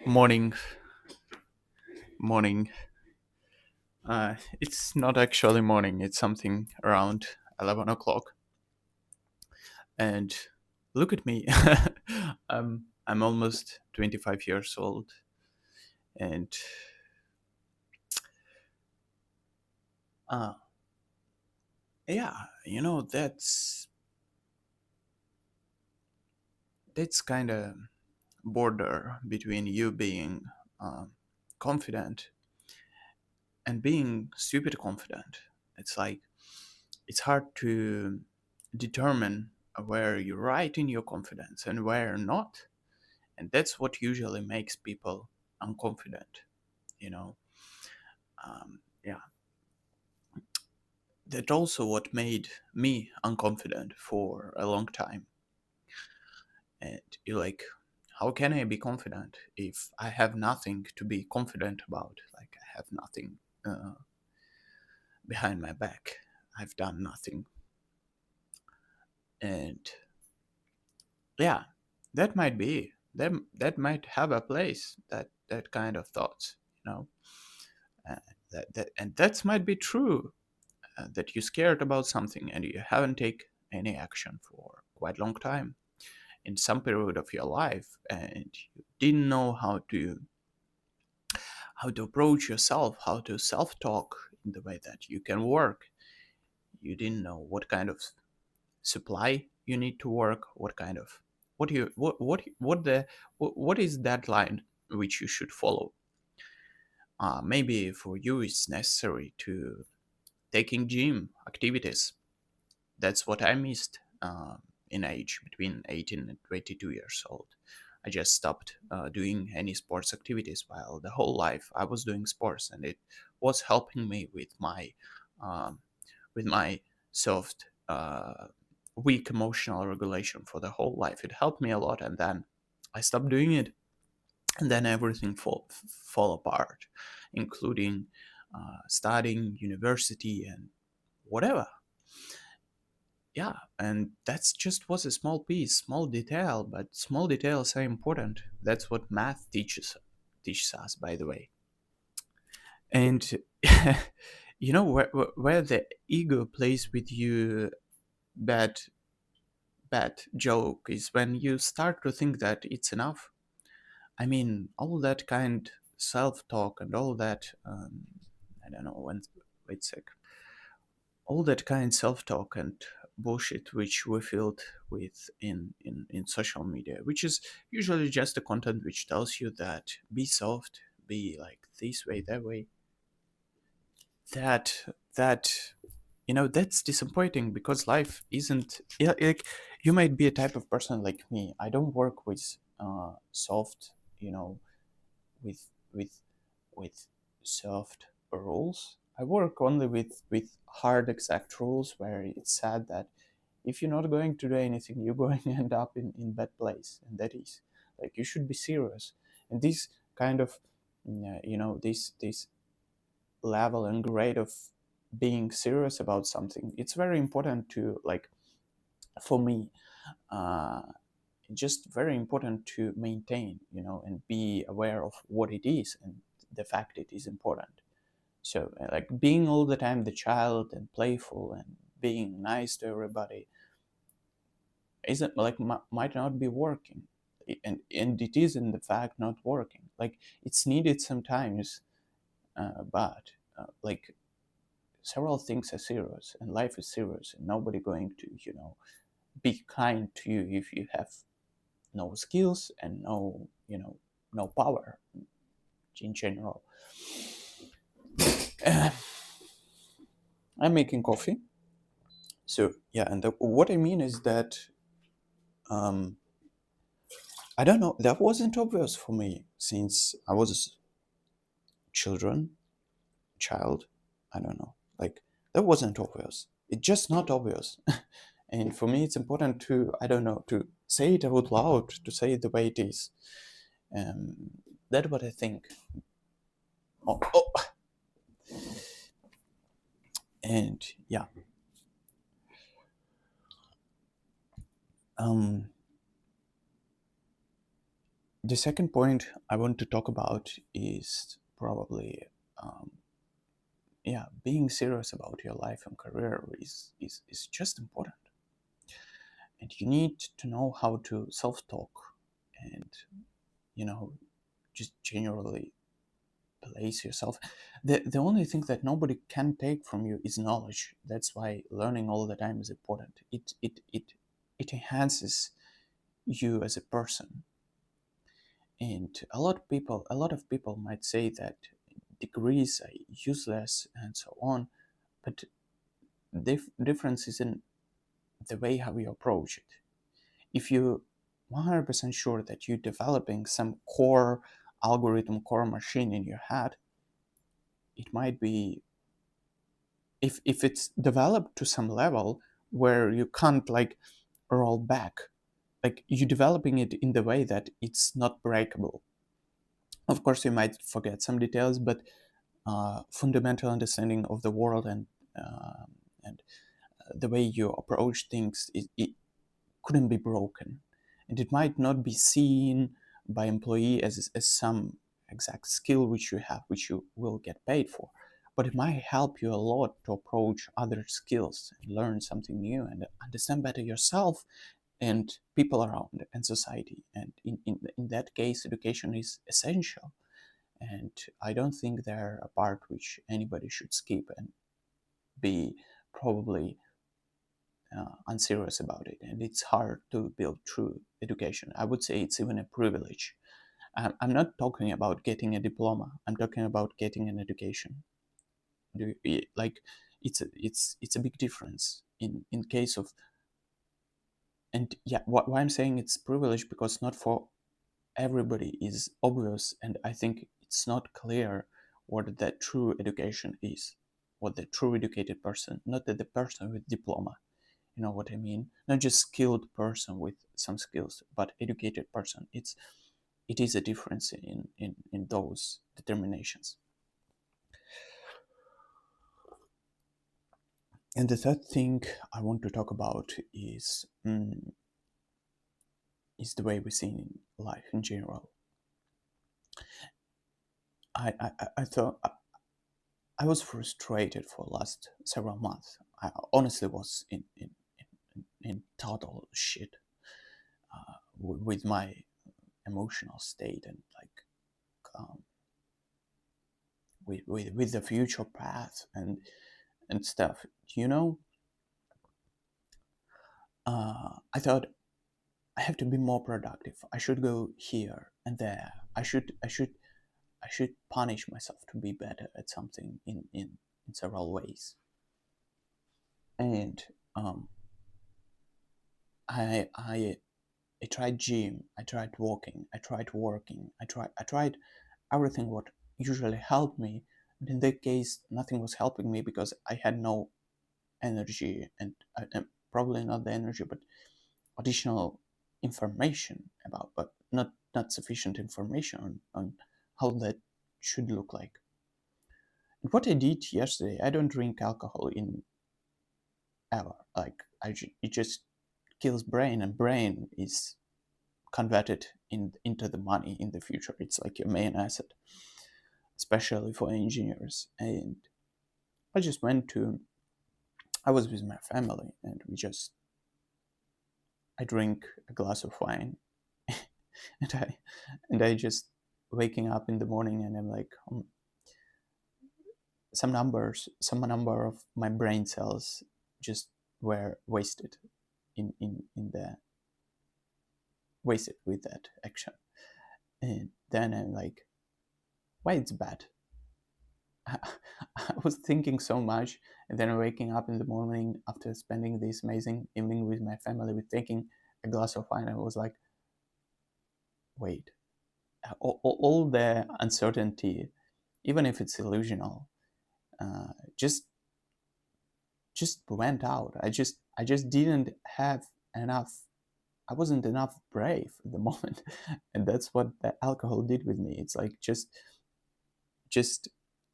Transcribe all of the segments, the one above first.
Morning, morning. It's not actually morning. It's something around 11 o'clock. And look at me. I'm almost 25 years old, and uh, yeah, that's kind of border between you being uh, confident and being stupid confident. It's like it's hard to determine where you're right in your confidence and where not, and that's what usually makes people unconfident. you know yeah, that also what made me unconfident for a long time. And you're like, how can I be confident if I have nothing to be confident about? Like, I have nothing uh, behind my back. I've done nothing. And yeah, that might have a place, that kind of thoughts, you know uh, that might be true, that you're scared about something and you haven't taken any action for quite a long time in some period of your life, and you didn't know how to approach yourself, how to self-talk in the way that you can work. You didn't know what kind of supply you need to work, what kind of what is that line which you should follow. Maybe for you it's necessary to taking gym activities. That's what I missed in age between 18 and 22 years old. I just stopped doing any sports activities, while the whole life I was doing sports, and it was helping me um, with my soft, weak emotional regulation for the whole life. It helped me a lot, and then I stopped doing it, and then everything fall apart, including studying, university, and whatever. Yeah, and that's just was a small piece, small detail, but small details are important. That's what math teaches us, by the way. And where the ego plays with you bad bad joke is when you start to think that it's enough. I mean, all that kind self-talk and all that, I don't know when. Wait a sec. All that kind self-talk and bullshit which we filled with in social media, which is usually just the content which tells you that be soft, be like this way, that way. That that's disappointing, because life isn't, yeah, like, you might be a type of person like me. I don't work with soft, with with soft rules. I work only with hard exact rules, where it's said that if you're not going to do anything, you're going to end up in bad place, and that is like you should be serious. And this kind of this level and grade of being serious about something, it's very important to, like, for me, uh, just very important to maintain, and be aware of what it is and the fact it is important. So, like, being all the time the child and playful and being nice to everybody isn't, like, might not be working. And it is in the fact not working. Like, it's needed sometimes, but like, several things are serious and life is serious, and nobody going to be kind to you if you have no skills and no power in general. I'm making coffee. So yeah, and what I mean is that, um, I don't know, that wasn't obvious for me since I was children child. I don't know, like, that wasn't obvious. It's just not obvious. And for me it's important to, I don't know, to say it out loud, to say it the way it is. That's what I think. Oh. And yeah, um The second point I want to talk about is probably, um, yeah, being serious about your life and career is just important. And you need to know how to self-talk and, you know, just generally place yourself. The only thing that nobody can take from you is knowledge. That's why learning all the time is important. It enhances you as a person. And a lot of people might say that degrees are useless and so on, but the difference is in the way how you approach it. If you 100% sure that you're developing some core algorithm, core machine in your head, it might be, if it's developed to some level where you can't like roll back, like you're developing it in the way that it's not breakable. Of course, you might forget some details, but fundamental understanding of the world uh, and the way you approach things, it couldn't be broken, and it might not be seen by employee as some exact skill which you have, which you will get paid for, but it might help you a lot to approach other skills and learn something new and understand better yourself and people around and society. And in that case, education is essential, and I don't think they're a part which anybody should skip and be probably unserious about it. And it's hard to build true education. I would say it's even a privilege. I'm not talking about getting a diploma. I'm talking about getting an education. Like it's a big difference in case of. And yeah, why I'm saying it's privilege, because not for everybody is obvious, and I think it's not clear what the true education is, what the true educated person, not that the person with diploma, you know what I mean, not just skilled person with some skills, but educated person. It is a difference in those determinations. And the third thing I want to talk about is the way we see in life in general. I thought I was frustrated for last several months. I honestly was in total shit with my emotional state, and like um, with the future path and stuff. You know, I thought I have to be more productive. I should go here and there. I should punish myself to be better at something in several ways. And um, I I tried gym, I tried walking, I tried working, I tried everything what usually helped me. But in that case, nothing was helping me because I had no energy, and probably not the energy, but additional information about, but not sufficient information on how that should look like. And what I did yesterday, I don't drink alcohol in ever. Like it just kills brain, and brain is converted into the money in the future. It's like your main asset, especially for engineers. And I just went to, I was with my family, and I drink a glass of wine, and I just waking up in the morning, and I'm like, some number of my brain cells just were in the wasted with that action. And then I'm like, why it's bad? I was thinking so much, and then waking up in the morning after spending this amazing evening with my family, with taking a glass of wine, I was like, wait, all the uncertainty, even if it's illusional, uh, just just went out. I just didn't have enough. I wasn't enough brave at the moment, and that's what the alcohol did with me. It's like just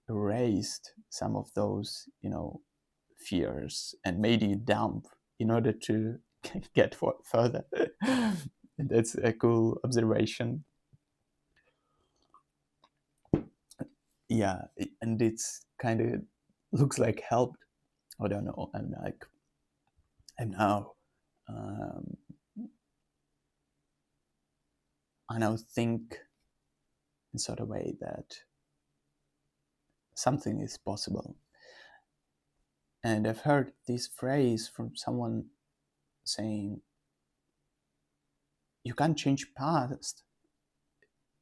erased some of those, fears, and made you dump in order to get further. And that's a cool observation. yeah, and it's kind of looks like helped. I don't know. I'm now um, I now think in sort of way that something is possible. And I've heard this phrase from someone saying, "You can't change past,"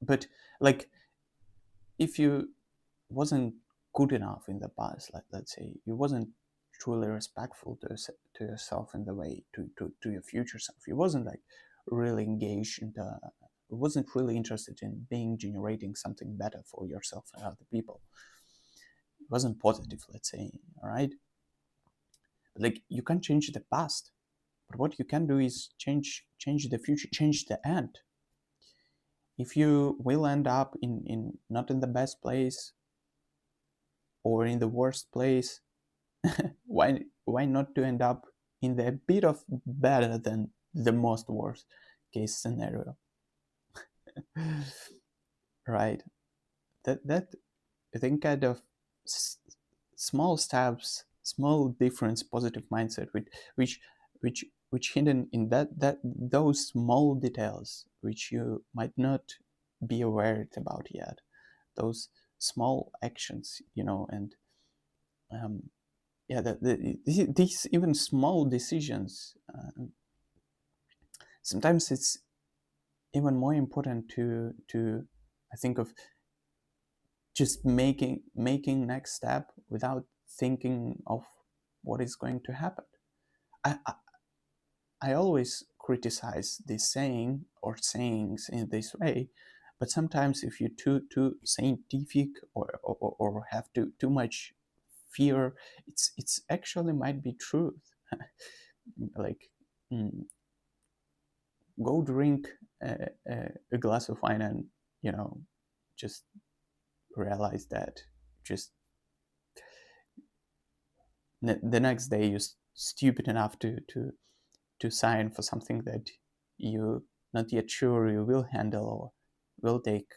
but like if you wasn't good enough in the past, like let's say you wasn't truly respectful to yourself in the way to your future self, you wasn't like really engaged in the, wasn't really interested in being generating something better for yourself and other people, it wasn't positive, let's say, all right, but like you can't change the past, but what you can do is change the future, change the end. If you will end up in not in the best place or in the worst place, why not to end up in the bit of better than the most worst case scenario? Right, that I think kind of s- small steps, small difference, positive mindset, which which hidden in that those small details which you might not be aware about yet, those small actions, and um, yeah, these even small decisions, sometimes it's even more important to I think of just making next step without thinking of what is going to happen. I always criticize this saying or sayings in this way, but sometimes if you're too scientific or have too much fear, it's actually might be truth. Like, mm, go drink a glass of wine and you know just realize that just the next day you're stupid enough to sign for something that you not yet sure you will handle or will take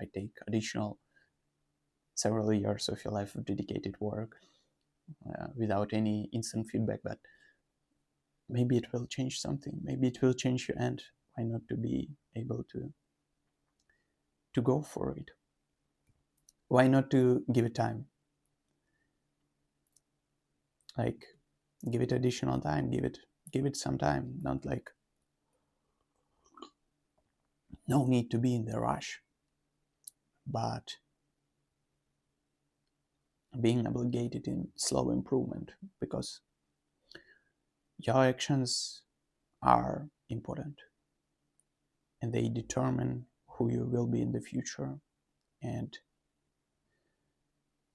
might take additional several years of your life of dedicated work, without any instant feedback, but maybe it will change something, maybe it will change your end. Why not to be able to go for it? Why not to give it time, like give it additional time, give it some time, not like no need to be in the rush, but being obligated in slow improvement, because your actions are important and they determine who you will be in the future, and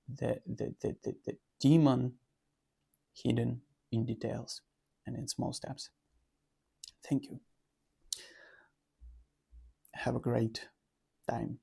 the demon hidden in details and in small steps. Thank you. Have a great time.